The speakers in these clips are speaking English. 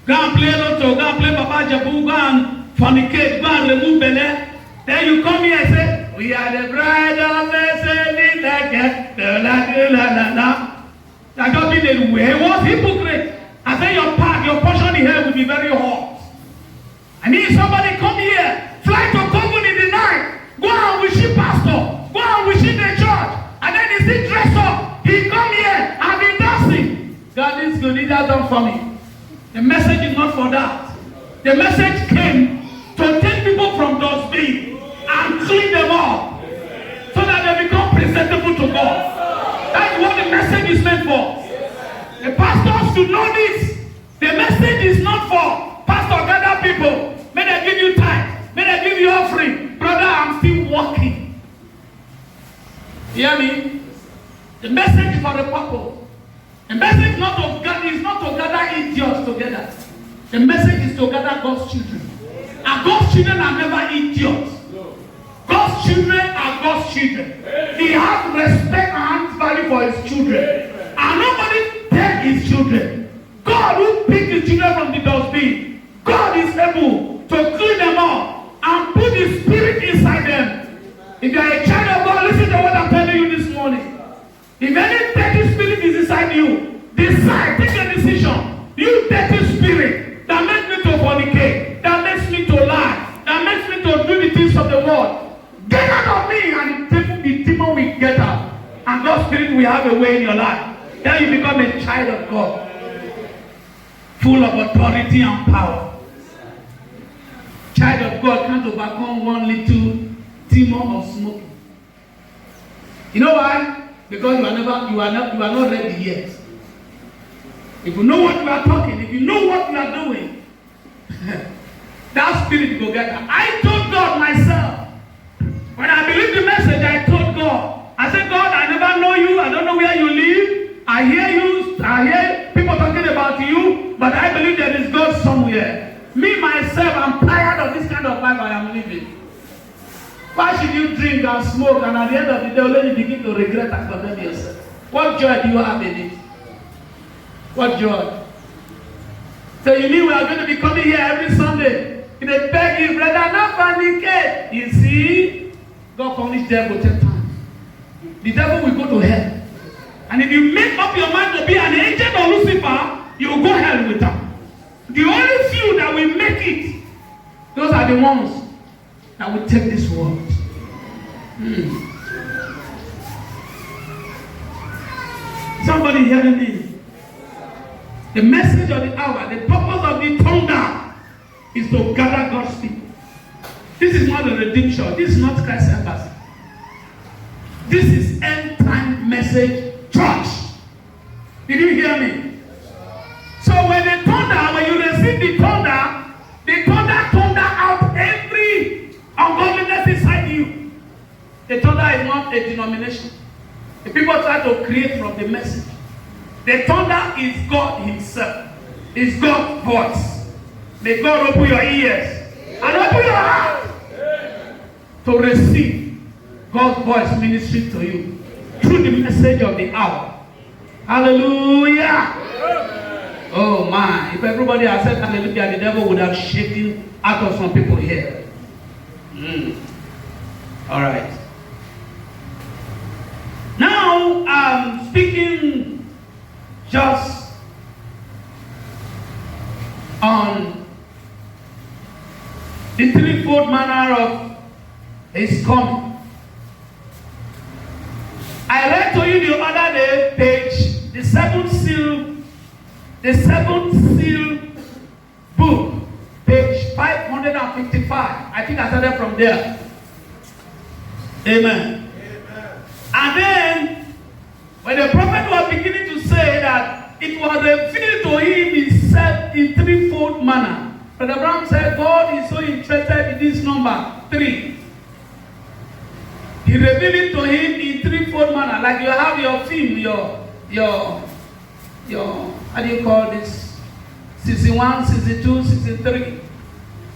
Go and play lotto, go and play Papa Jabu, go and fornicate, go and remove belly. Then you come here and say, we are the bride of the That don't mean that way. What hypocrite? I say your part, your portion here will be very hot. I need somebody come here, fly to Congo in the night, go and worship pastor, go and worship the church, and then he still dress up. He come here and be dancing. God is good, he has done for me. The message is not for that. The message came to take people from those beings and clean them up so that they become presentable to God. That's what the message is meant for. The pastors should know this. The message is not for pastor gather people. May they give you time. May they give you offering. Brother, I'm still working. You hear me? The message is for the people. The message is not to gather idiots together. The message is to gather God's children. And God's children are never idiots. God's children are God's children. He has respect and value for his children. And nobody takes his children. God who picked his children from the dustbin. God is able to clean them up and put his spirit inside them. If you are a child of God, listen to what I'm telling you this morning. If any dirty spirit is inside you, decide, take a decision. You dirty spirit that makes me to fornicate, that makes me to lie, that makes me to do the things of the world, get out of me, and the demon will get out. And God's spirit will have a way in your life. Then you become a child of God, full of authority and power. Child of God can't overcome one little demon of smoking. You know why? Because you are not ready yet. If you know what you are talking, if you know what you are doing, that spirit will get out. I told God myself, when I believed the message, I told God, I said, God, I never know you, I don't know where you live. I hear people talking about you, but I believe there is God somewhere. Me, myself, I'm tired of this kind of life I am living. Why should you drink and smoke and at the end of the day, only you begin to regret and condemn yourself? What joy do you have in it? What joy? So you mean we are going to be coming here every Sunday? They beg you, brother, not fornicate. You see, God punished the devil 10 times. The devil will go to hell. And if you make up your mind to be an agent of Lucifer, you will go hell with them. The only few that will make it, those are the ones that will take this world. Somebody hearing me? The message of the hour, the purpose of the thunder is to gather God's people. This is not a redemption. This is not Christ's embassy. This is end time message church. Did you hear me? So when the thunder, when you receive the thunder out every ungodliness inside you. The thunder is not a denomination. The people try to create from the message. The thunder is God himself. It's God's voice. May God open your ears and open your heart to receive God's voice ministry to you through the message of the hour. Hallelujah. Oh man, if everybody had said hallelujah, the devil would have shaken out of some people here. All right. Now I'm speaking just on the threefold manner of his coming. I read to you the other day, page, the seventh seal book, page 555. I think I started from there. Amen. And then, when the prophet was beginning to say that it was revealed to him himself in threefold manner, Brother Brown said God is so interested in this number 3. He revealed it to him in threefold manner, like you have your film, your how do you call this? Season 1, season 2, season 3.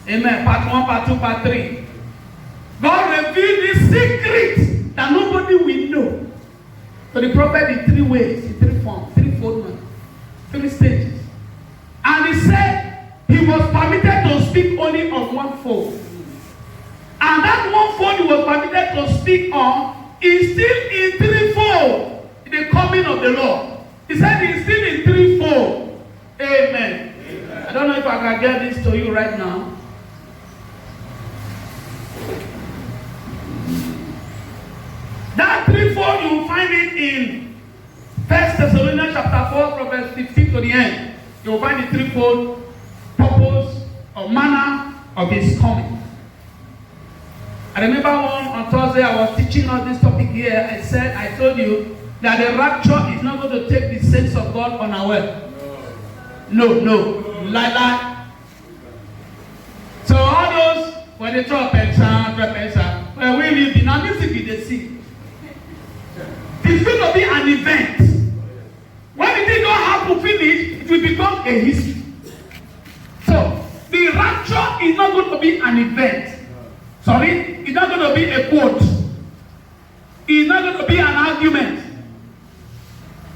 Amen. Part 1, part 2, part 3. God revealed this secret that nobody will know. So the prophet in 3 ways, in 3 forms, threefold manner, 3 stages. And he said, only on one phone. And that one phone he was permitted to speak on is still in threefold in the coming of the Lord. He said he's still in threefold. Amen. Amen. I don't know if I can get this to you right now. That threefold, you will find it in 1 Thessalonians chapter 4, from verse 15 to the end. You will find the threefold purpose or manner of his coming. I remember on Thursday I was teaching on this topic here. I told you that the rapture is not going to take the saints of God unaware. No. Lie. So all those, when they trumpet sound, where will you be? Now this will be the sea. It's going to be an event. When the thing don't happen finish, it will become a history. So the rapture is not going to be an event. Sorry, it's not going to be a quote. It's not going to be an argument.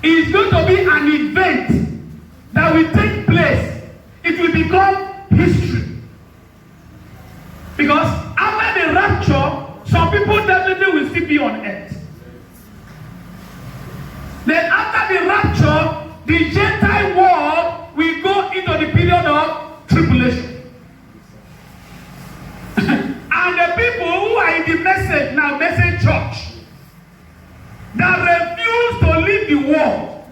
It's going to be an event that will take place. It will become history. Because after the rapture, some people definitely will still be on earth. Then after the rapture, the Gentile world will go into the period of tribulation. And the people who are in the message now, message church, that refuse to leave the world,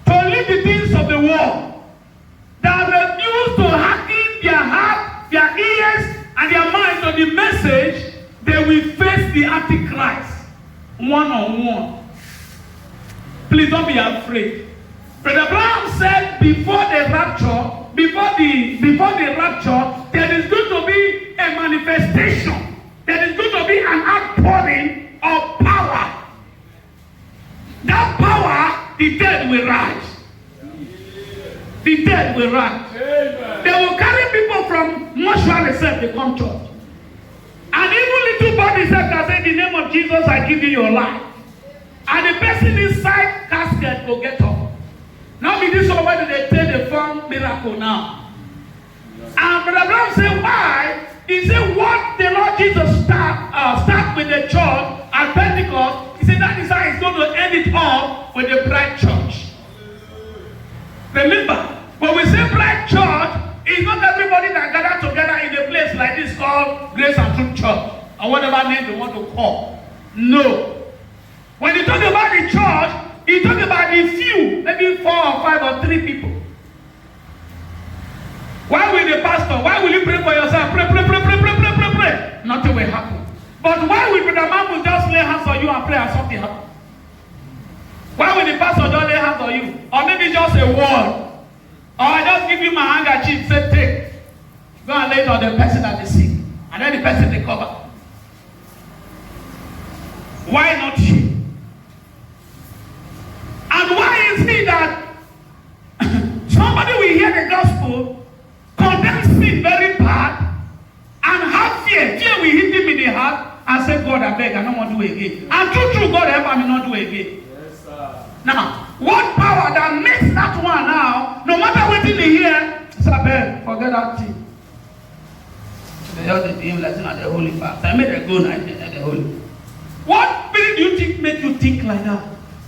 to leave the things of the world, that refuse to harden their heart, their ears, and their mind to the message, they will face the Antichrist one-on-one. Please don't be afraid. Brother Brown said before the rapture, there is going to be a manifestation. There is going to be an outpouring of power. That power, the dead will rise. The dead will rise. Amen. They will carry people from mortuary self to come church. And even little body self can say, in the name of Jesus, I give you your life. And the person inside casket will get up. Now be this somebody they tell the form miracle now. And Brother Brown said, why? He said, what the Lord Jesus start with the church at Pentecost, he said that is how he's going to end it up with the bride church. Remember, when we say bride church, it's not everybody that gather together in a place like this called Grace and Truth Church, or whatever name they want to call. No. When you talk about the church, you talk about the few, maybe 4 or 5 or 3 people. Why will the pastor? Why will you pray for yourself? Pray. Nothing will happen. But why will Brother Mamu just lay hands on you and pray and something happen? Why will the pastor just lay hands on you? Or maybe just a word. Or I just give you my handkerchief, say take. Go and lay it on the person that is sick. And then the person they cover. Why not you? And why is it that somebody will hear the gospel, condemn sin very bad, and have fear? Fear will hit him in the heart and say, God, I beg, I don't want to do it again. And true, God, help me not do it again. Yes, sir. Now, what power that makes that one now, no matter what in the hear, say, beg, forget that thing. They just did him letting at the holy fast. I made a go night at the holy. What spirit do you think make you think like that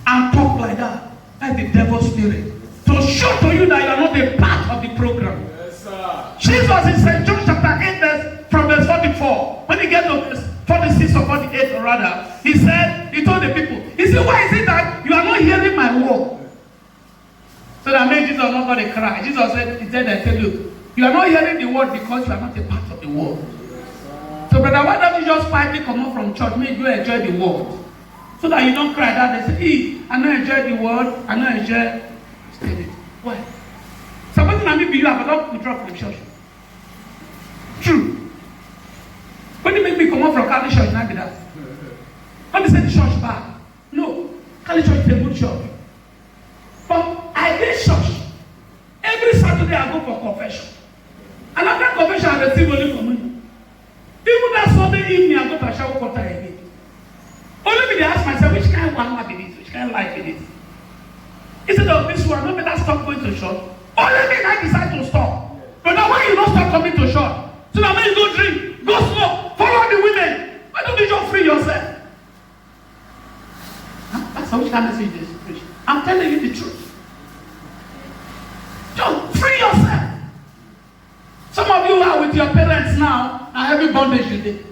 and talk like that? That's the devil's spirit. To show to you that you are not a part of the program. Yes, sir. Jesus in St. John chapter 8 from verse 44. When he gets to verse 46 or 48 or rather, he told the people, he said, why is it that you are not hearing my word? So that made Jesus not going to cry. Jesus said, I tell you, you are not hearing the word because you are not a part of the word. So brother, why don't you just quietly come out from church, make you enjoy the word? So that you don't cry that they say, hey, I don't enjoy the word, I don't enjoy study. Why? Somebody might be you have a lot to withdraw from the church. True. When they make me come out from Catholic church, not be that. When they say the church bad. No. Catholic church is a good church. But I get church. Every Saturday I go for confession. And after confession I receive only communion. Even that Sunday evening I go to a shower quarter again. Only me they ask myself, which kind of one be this? Which kind of life is this? Instead of this one, no better stop going to church. Only me I decide to stop. But now why you not stop coming to church? So that means go drink, go smoke, follow the women. Why don't you just free yourself? That's how which kind of message this preach. I'm telling you the truth. Just free yourself. Some of you are with your parents now, and every bondage you did.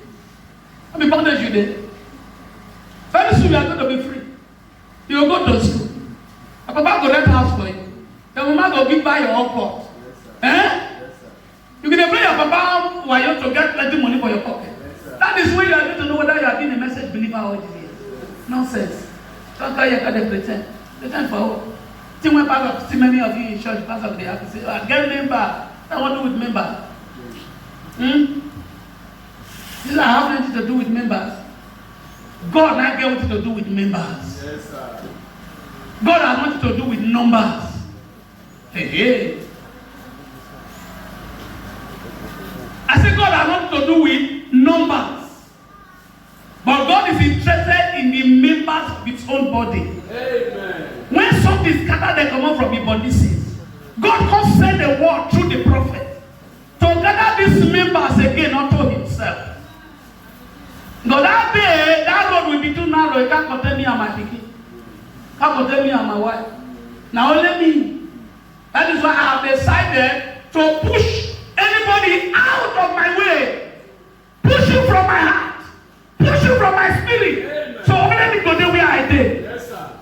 Every bondage you did. Very soon you are going to be free. You will go to school. A papa go rent house for you. The mama go give by your own pot. Yes, you can play your papa while you to get plenty money for your pocket. That is when you are going to know whether you are being a message believer or not. Nonsense. Don't tell you to pretend. Pretend for what? See when part see many of you in church, pastor they have to say, oh, get member. I want to do with members. This has nothing to do with members. God not get what to do with members. Yes, sir. God has nothing to do with numbers. Hey. I say God has nothing to do with numbers. But God is interested in the members of his own body. Amen. When something scattered, they come out from the body says, God can send a word through the prophet to gather these members again unto himself. But that day, that road will be too narrow. It can't contain me and my pikin. Can't contain me and my wife. Now only me. That is why I have decided to push anybody out of my way. Push you from my heart. Push you from my spirit. Amen. So only me go there where I did. Yes, sir.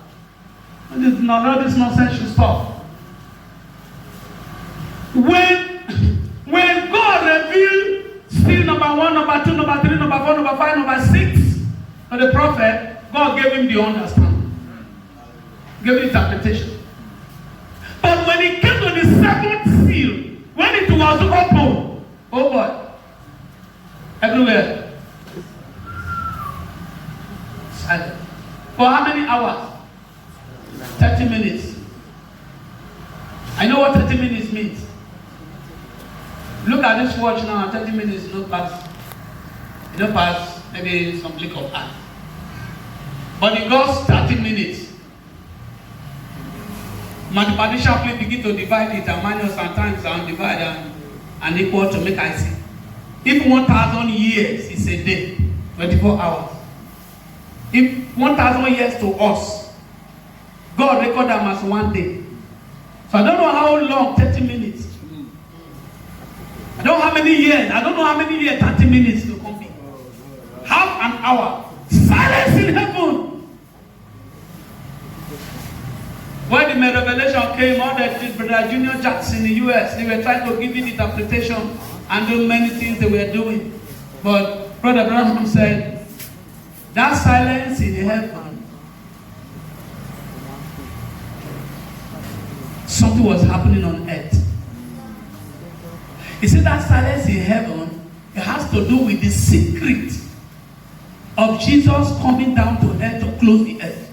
This is not all this nonsense stuff. When God revealed still number 1, number 2, number 3, number 4, number 5, number 6 to the prophet, God gave him the understanding. Gave him interpretation. But when it came to the 7th seal, when it was opened, oh boy, everywhere. Silent. For how many hours? 30 minutes. I know what 30 minutes means. Look at this watch now, 30 minutes, no pass. It don't pass, maybe some blink of eye. But it goes 30 minutes. Mathematicians begin to divide it and minus and times and divide and equal to make I see. If 1,000 years is a day, 24 hours. If 1,000 years to us, God record them as one day. So I don't know how long 30 minutes. I don't know how many years. I don't know how many years 30 minutes to complete. Half an hour. Silence in heaven. When the revelation came, all the Brother Junior Jackson in the US, they were trying to give it interpretation and do many things they were doing. But Brother Branham said, that silence in heaven, something was happening on earth. He said that silence in heaven, it has to do with the secret of Jesus coming down to earth to close the earth.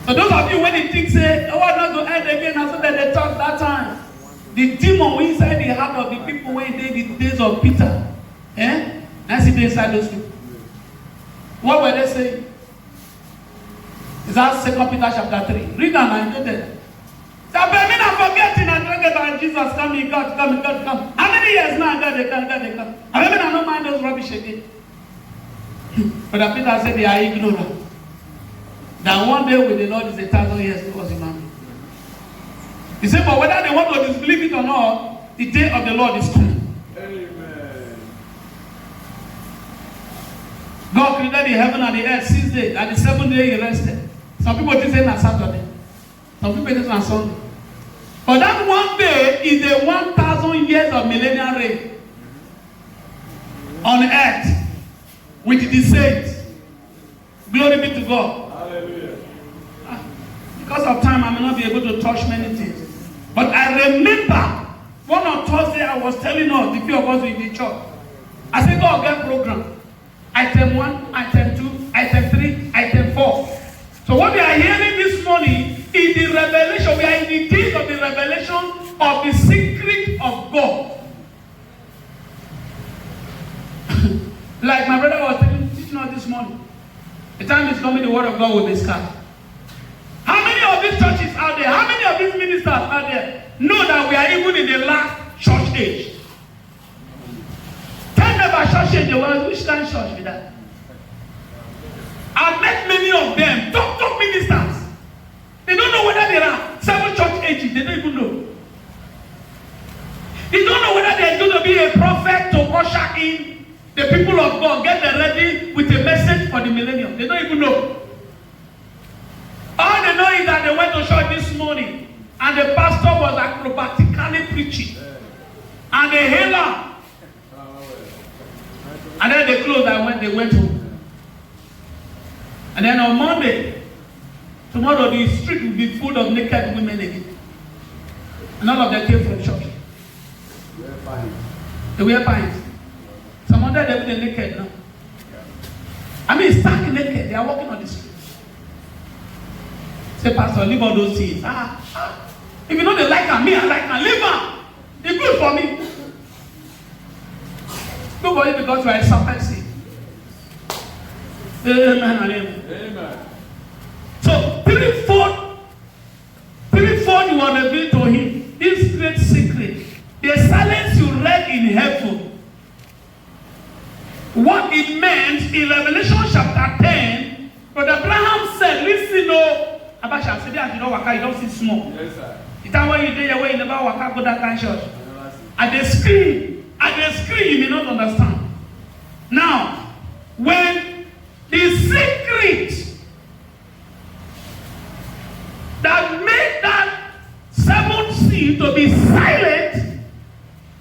So those of you when you think say, oh, I'm not going to end again, after that they talk that time. The demon inside the heart of the people when they did the days of Peter. I see inside those people. What were they saying? Is that 2 Peter chapter 3? Read that and I there. So I'm forgetting and forget about Jesus coming, God come. How many years now God they come? I don't mind those rubbish again. But Peter said they are ignorant. That one day with the Lord is 1,000 years to us human being. He said, but whether they want to disbelieve it or not, the day of the Lord is coming. Amen. God created the heaven and the earth 6 days, and the 7th day he rested. Some people think it's Saturday. Some people think it's Sunday. But that one day is the 1,000 years of millennial reign on earth with the saints. Glory be to God. Hallelujah. Because of time, I may not be able to touch many things. But I remember one on Thursday, I was telling us, the few of us in the church. I said, God, get program. Item 1, item 2, item 3, item 4. So what we are hearing this morning is the revelation. We are in the days of the revelation of the secret of God. Like my brother was teaching us this morning. The time is coming, the word of God will be scattered. How many of these churches out there, how many of these ministers out there know that we are even in the last church age? our church in the world, which kind of church with that? I've met many of them, top ministers. They don't know whether there are 7 church ages. They don't even know. They don't know whether there's going to be a prophet to usher in the people of God, get them ready with a message for the millennium. They don't even know. All they know is that they went to church this morning and the pastor was acrobatically preaching. And they hailed her. And then they closed and they went home. And then on Monday, tomorrow the street will be full of naked women again. And all of them came from church. They wear pants. Some of them they're naked now. I mean, stark naked. They are walking on the street. Say, Pastor, leave all those things. If you know they like her, me, I like her. Leave her. It's good for me. Good for you because you are a serpent seed. Amen and amen. Amen. So, threefold you want to reveal to him this great secret. The silence you read in heaven. What it meant in Revelation chapter 10, Brother Abraham said, listen, no, Abasha said, you don't waka, you don't see small. Yes, sir. The time when you do your way, you never waka, go that kind of church. At the screen, you may not understand. Now, when the secret that made that 7th seal to be silent,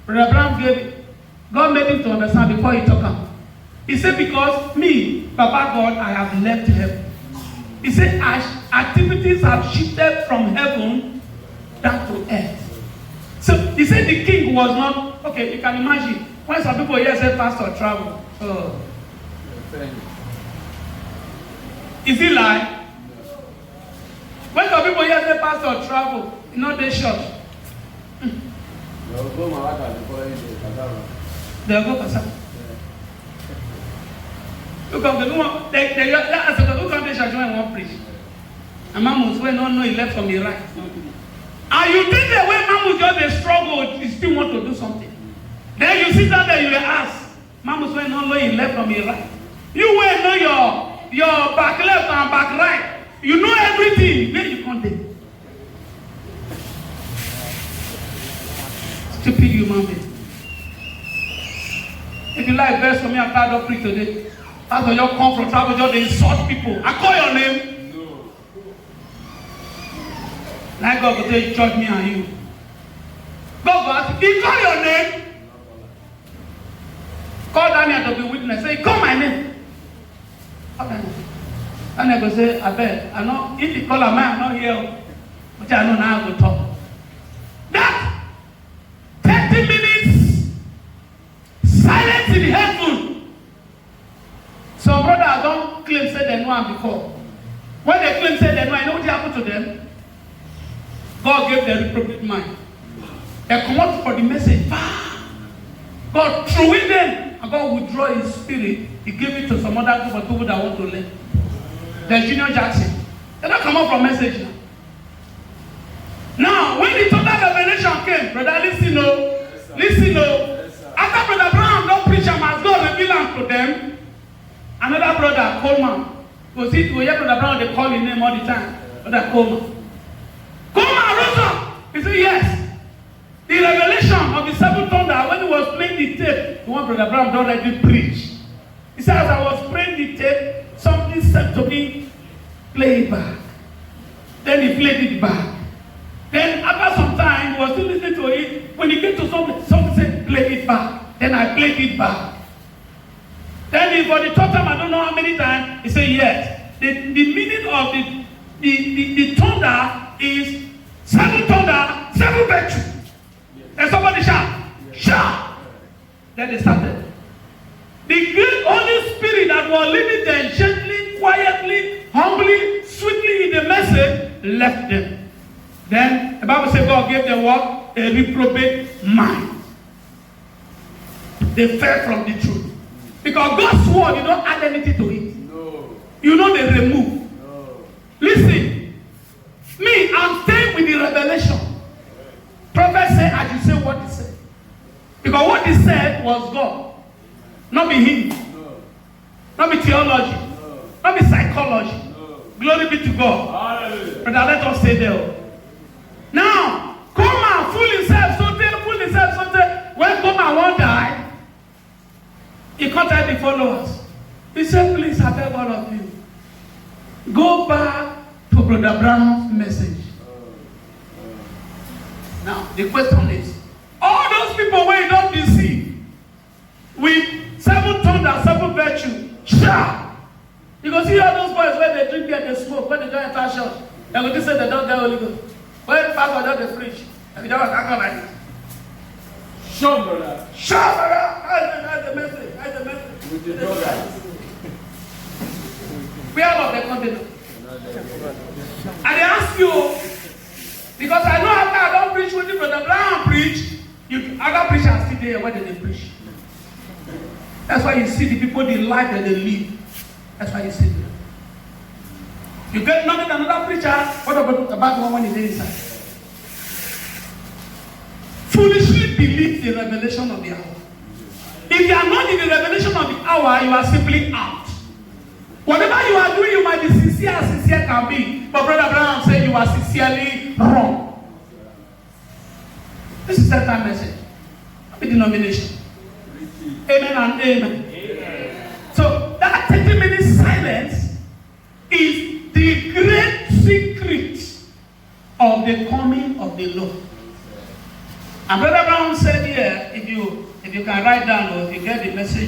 Brother Abraham gave it. God made him to understand before he took him. He said, because me, Papa God, I have left heaven. He said, activities have shifted from heaven down to earth. So he said the king was not, okay, you can imagine, when some people here say pastor travel. Oh. Is he lie? When some people here say pastor travel, you know they church. They'll go Kasama. Look at the one. They look at the church when one preach. And Mamus when no he left from the right. And you think that when Mamus just a struggle, he still want to do something. Then you sit down there, you will ask, Mamus when no he left from the right. You will know your back left and back right. You know everything. Then you can't do. Stupid human being. If you like verse for me, I can't do preach today. Pastor, you come from travel, just insult people. I call your name. No. Like God will say, judge me and you. God will ask, he call your name. Call Daniel to be witness. Say, call my name. Call Daniel. Daniel will say, I bet. I know, if he call a man, I'm not here. But I know now I will talk. That 30 minutes silence in heaven. Some brothers don't claim say they know him before. When they claim say they know, I know what happened to them. God gave them reprobate mind. They come out for the message. God threw in them. And God withdraw his spirit. He gave it to some other group of people that want to learn. There's Junior Jackson. They don't come out from message now. Now, when the total revelation came, brother, listen, after Brother Brown don't preach him as God revealed to them, another brother, Coleman, was it we hear Brother Brown, they call his name all the time, Brother Coleman. Coleman rose up. He said, yes. The revelation of the 7th thunder, when he was playing the tape, the one Brother Brown already preached. He said, as I was playing the tape, something said to me, play it back. Then he played it back. Then after some time, he was still listening to it. When he came to something said, play it back. Then I played it back. Then for the third time, I don't know how many times, he said, yes. The meaning of the thunder is 7 thunder, 7 virtue. And somebody shout, shout. Then they started. The great Holy Spirit that was leading them gently, quietly, humbly, sweetly in the message, left them. Then the Bible says God gave them what? A reprobate mind. They fell from the truth. Because God's word, you don't add anything to it. No. You know they remove. No. Listen. Me, I'm staying with the revelation. Prophet said, I should say what he said. Because what he said was God. Not be him. No. Not be theology. No. Not be psychology. No. Glory be to God. Hallelujah. But let us stay there. Now, Koma fool himself something. When Koma won't die, he contacted the followers. He said, please, I beg all of you, go back to Brother Brown's message. Now, the question is, all those people where you don't deceive with 7 tongues and 7 virtue, sure. You go see all those boys when they drink beer, they smoke, when they don't enter church. They go to say they don't get Holy Ghost. When pastor don't preach, they don't act like this. Sure, brother. Sure, brother. That's the message. That's the message. With the druggers. We are of the continent. And they ask you, because I know after I don't preach with you, Brother Brown preach, other preachers still there when they preach. That's why you see the people, the life that they live. That's why you see them. You get nothing another preacher, what about one when he's inside? Foolishly believe the revelation of the hour. If you are not in the revelation of the hour, you are simply out. Whatever you are doing, you might be sincere as sincere can be. But Brother Brown said you are sincerely wrong. This is the time message. The denomination. Amen and amen. Amen. So that 30 minutes silence is the great secret of the coming of the Lord. And Brother Brown said here, if you can write down or if you get the message.